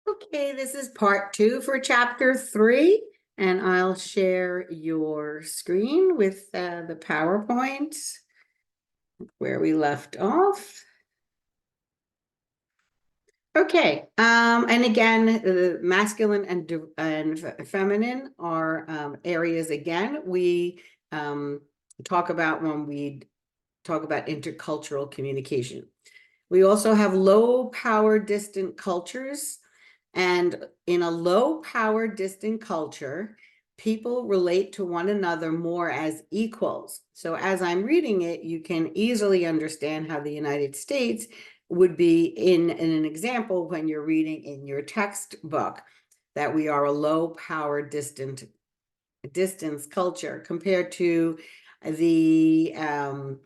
Okay, this is part 2 for chapter 3, and I'll share your screen with the PowerPoint where we left off. Okay, and again, masculine and feminine are areas again we talk about when we talk about intercultural communication. We also have low power distant cultures. And in a low power distant culture, people relate to one another more as equals. So as I'm reading it, you can easily understand how the United States would be in an example when you're reading in your textbook, that we are a low power distance culture compared to the in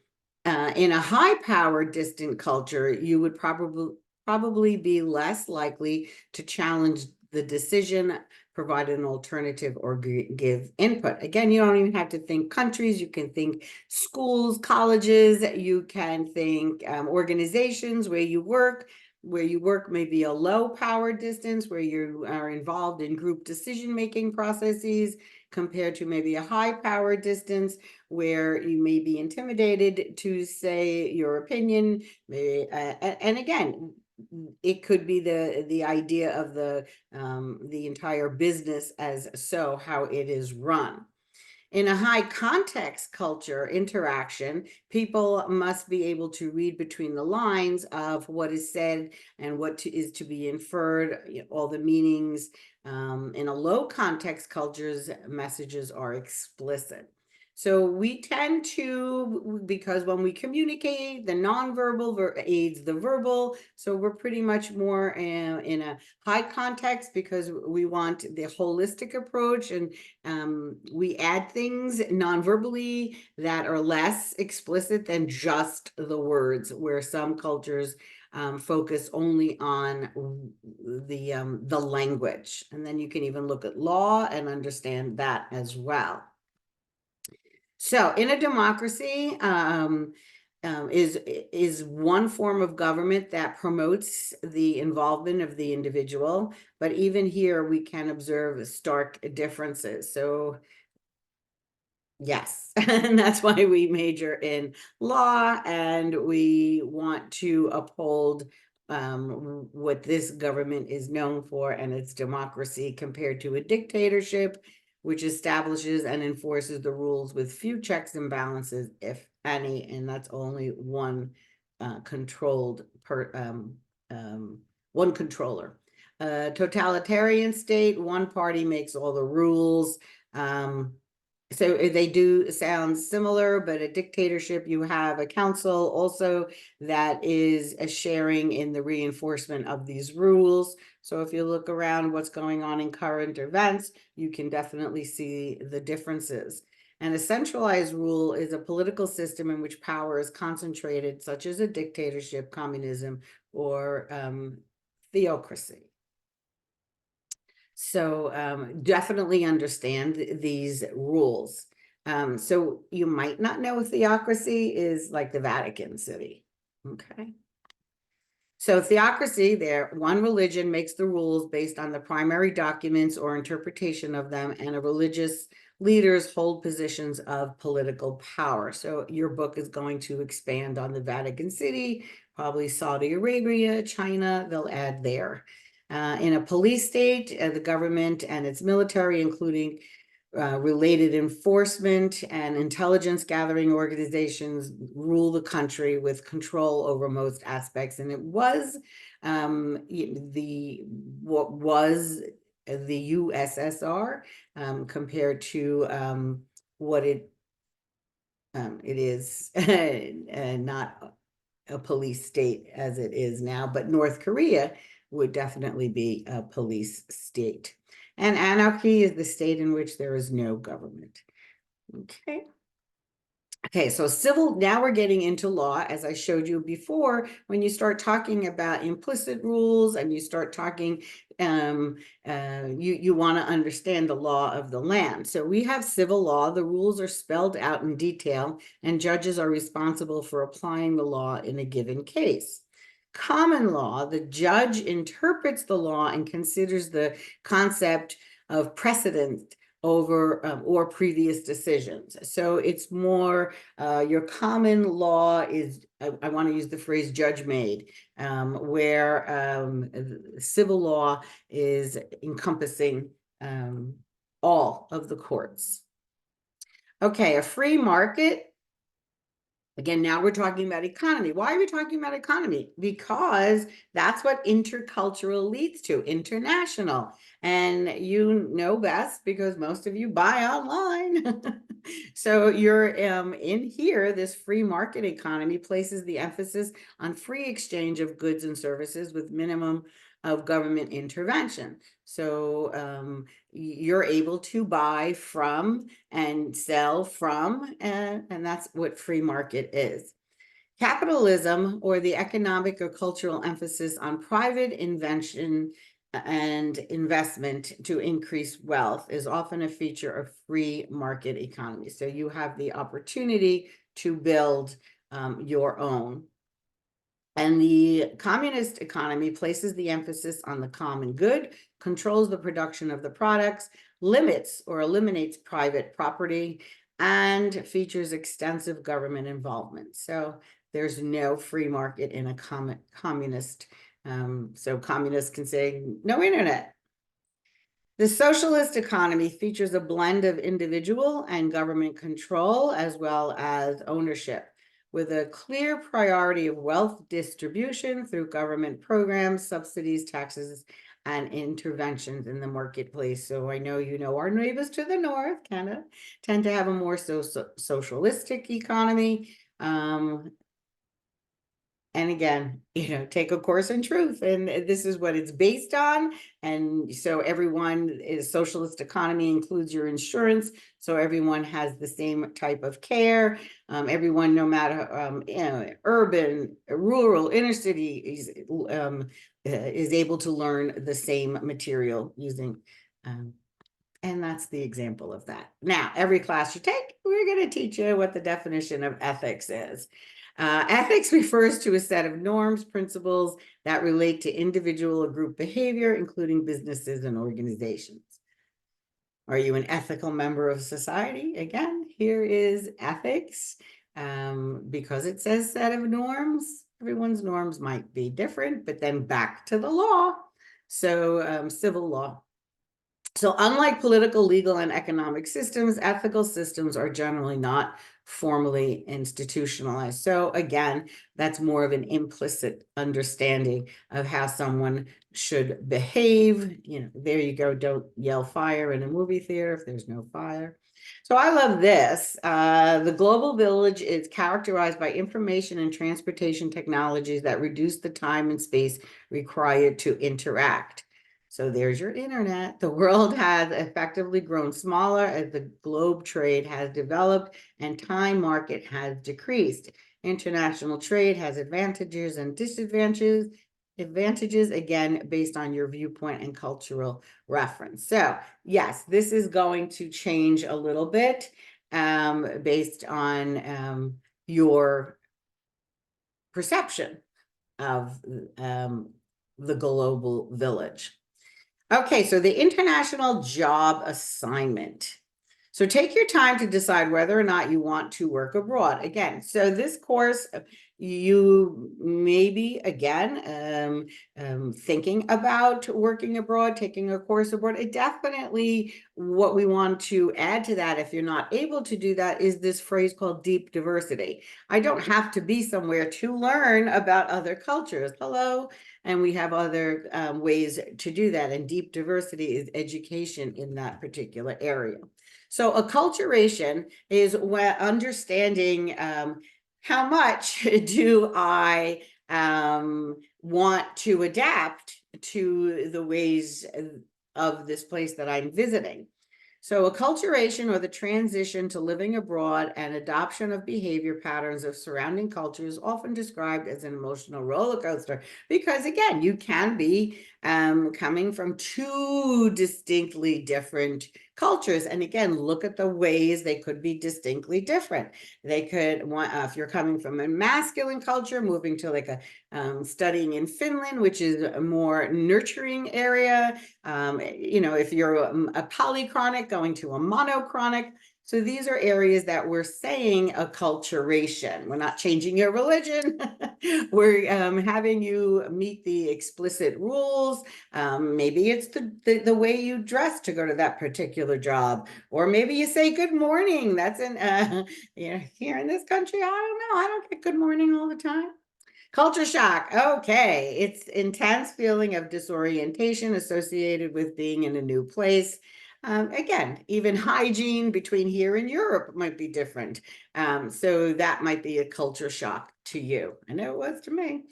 a high power distant culture, you would probably be less likely to challenge the decision, provide an alternative, or give input. Again, you don't even have to think countries. You can think schools, colleges. You can think organizations where you work. Where you work may be a low power distance, where you are involved in group decision-making processes, compared to maybe a high power distance where you may be intimidated to say your opinion. And again, it could be the idea of the entire business as so how it is run. In a high context culture interaction, people must be able to read between the lines of what is said and what is to be inferred, all the meanings. In a low context cultures, messages are explicit. So we tend to, because when we communicate, the nonverbal aids the verbal. So we're pretty much more in a high context because we want the holistic approach, and we add things non-verbally that are less explicit than just the words, where some cultures focus only on the language. And then you can even look at law and understand that as well. So in a democracy, is one form of government that promotes the involvement of the individual, but even here we can observe stark differences. So yes, and that's why we major in law, and we want to uphold what this government is known for, and its democracy, compared to a dictatorship, which establishes and enforces the rules with few checks and balances, if any, and that's only one one controller. Totalitarian state, one party makes all the rules. So they do sound similar, but a dictatorship, you have a council also that is a sharing in the reinforcement of these rules. So if you look around what's going on in current events, you can definitely see the differences. And a centralized rule is a political system in which power is concentrated, such as a dictatorship, communism, or theocracy. So definitely understand these rules. So you might not know if theocracy is like the Vatican City. Okay. So theocracy, there, one religion makes the rules based on the primary documents or interpretation of them, and a religious leaders hold positions of political power. So your book is going to expand on the Vatican City, probably Saudi Arabia, China, they'll add there. In a police state, the government and its military, including related enforcement and intelligence gathering organizations, rule the country with control over most aspects. And it was what was the USSR compared to what it is not a police state as it is now, but North Korea would definitely be a police state. And anarchy is the state in which there is no government. Okay. Okay, so civil, now we're getting into law. As I showed you before, when you start talking about implicit rules and you start talking, you want to understand the law of the land. So we have civil law. The rules are spelled out in detail, and judges are responsible for applying the law in a given case. Common law, the judge interprets the law and considers the concept of precedent over or previous decisions. So it's more your common law is, I want to use the phrase judge made, where civil law is encompassing all of the courts. Okay, a free market. Again, now we're talking about economy. Why are we talking about economy? Because that's what intercultural leads to, international. And you know best because most of you buy online. So you're in here, this free market economy places the emphasis on free exchange of goods and services with minimum of government intervention. So you're able to buy from and sell from, and that's what free market is. Capitalism, or the economic or cultural emphasis on private invention and investment to increase wealth, is often a feature of free market economy. So you have the opportunity to build your own. And the communist economy places the emphasis on the common good, controls the production of the products, limits or eliminates private property, and features extensive government involvement. So there's no free market in a communist. So communists can say no internet. The socialist economy features a blend of individual and government control as well as ownership, with a clear priority of wealth distribution through government programs, subsidies, taxes, and interventions in the marketplace. So I know you know our neighbors to the north kind of tend to have a more socialistic economy. And again, take a course in truth, and this is what it's based on. And so everyone is socialist economy includes your insurance. So everyone has the same type of care. Everyone, no matter, urban, rural, inner city is able to learn the same material using, and that's the example of that. Now, every class you take, we're going to teach you what the definition of ethics is. Ethics refers to a set of norms, principles that relate to individual or group behavior, including businesses and organizations. Are you an ethical member of society? Again, here is ethics. Because it says set of norms, everyone's norms might be different, but then back to the law. So civil law. So unlike political, legal, and economic systems, ethical systems are generally not formally institutionalized. So again, that's more of an implicit understanding of how someone should behave. There you go. Don't yell fire in a movie theater if there's no fire. So I love this. The global village is characterized by information and transportation technologies that reduce the time and space required to interact. So there's your internet. The world has effectively grown smaller as the globe trade has developed and time market has decreased. International trade has advantages and disadvantages, again, based on your viewpoint and cultural reference. So yes, this is going to change a little bit based on your perception of the global village. Okay, so the international job assignment. So take your time to decide whether or not you want to work abroad. Again, so this course, you maybe, again, thinking about working abroad, taking a course abroad. It definitely, what we want to add to that, if you're not able to do that, is this phrase called deep diversity. I don't have to be somewhere to learn about other cultures. Hello. And we have other ways to do that. And deep diversity is education in that particular area. So acculturation is understanding how much do I want to adapt to the ways of this place that I'm visiting. So acculturation, or the transition to living abroad and adoption of behavior patterns of surrounding culture, is often described as an emotional roller coaster because, again, you can be coming from two distinctly different cultures. And again, look at the ways they could be distinctly different. They could want, if you're coming from a masculine culture, moving to like a studying in Finland, which is a more nurturing area. If you're a polychronic, going to a monochronic. So these are areas that we're saying acculturation. We're not changing your religion. We're having you meet the explicit rules. Maybe it's the way you dress to go to that particular job, or maybe you say good morning. That's here in this country. I don't know. I don't get good morning all the time. Culture shock. Okay. It's intense feeling of disorientation associated with being in a new place. Again, even hygiene between here and Europe might be different. So that might be a culture shock to you. I know it was to me.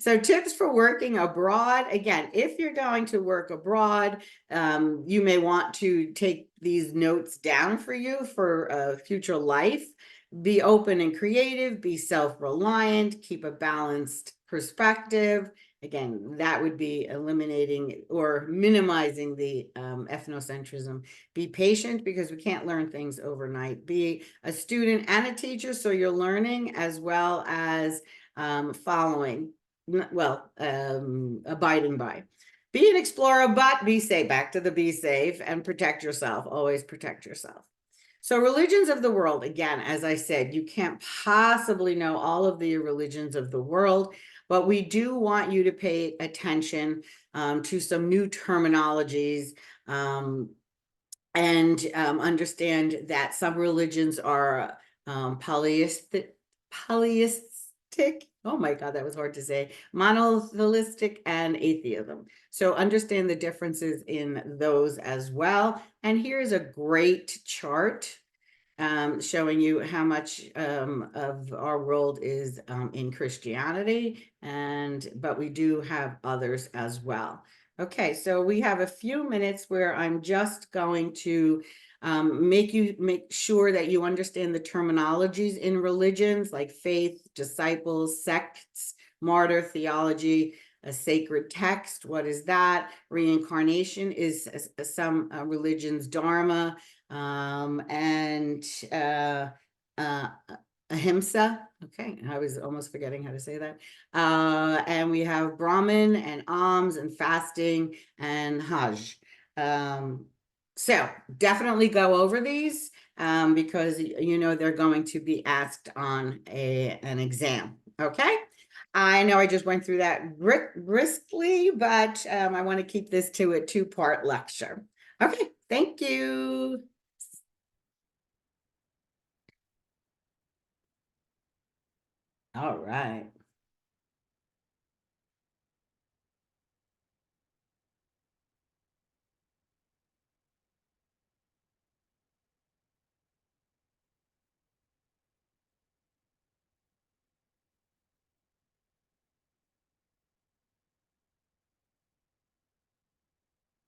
So tips for working abroad. Again, if you're going to work abroad, you may want to take these notes down for you for future life. Be open and creative, be self-reliant, keep a balanced perspective. Again, that would be eliminating or minimizing the ethnocentrism. Be patient because we can't learn things overnight. Be a student and a teacher, so you're learning as well as following, abiding by. Be an explorer, but be safe. Back to the be safe and protect yourself. Always protect yourself. So religions of the world, again, as I said, you can't possibly know all of the religions of the world, but we do want you to pay attention to some new terminologies and understand that some religions are polyistic. Oh my God, that was hard to say. Monotheistic and atheism. So understand the differences in those as well. And here's a great chart showing you how much of our world is in Christianity, but we do have others as well. Okay, so we have a few minutes where I'm just going to make sure that you understand the terminologies in religions like faith, disciples, sects, martyr, theology, a sacred text. What is that? Reincarnation is some religions, dharma, and ahimsa. Okay, I was almost forgetting how to say that. And we have Brahmin and alms and fasting and Hajj. So definitely go over these because they're going to be asked on an exam. Okay. I know I just went through that briskly, but I want to keep this to a two-part lecture. Okay, thank you. All right.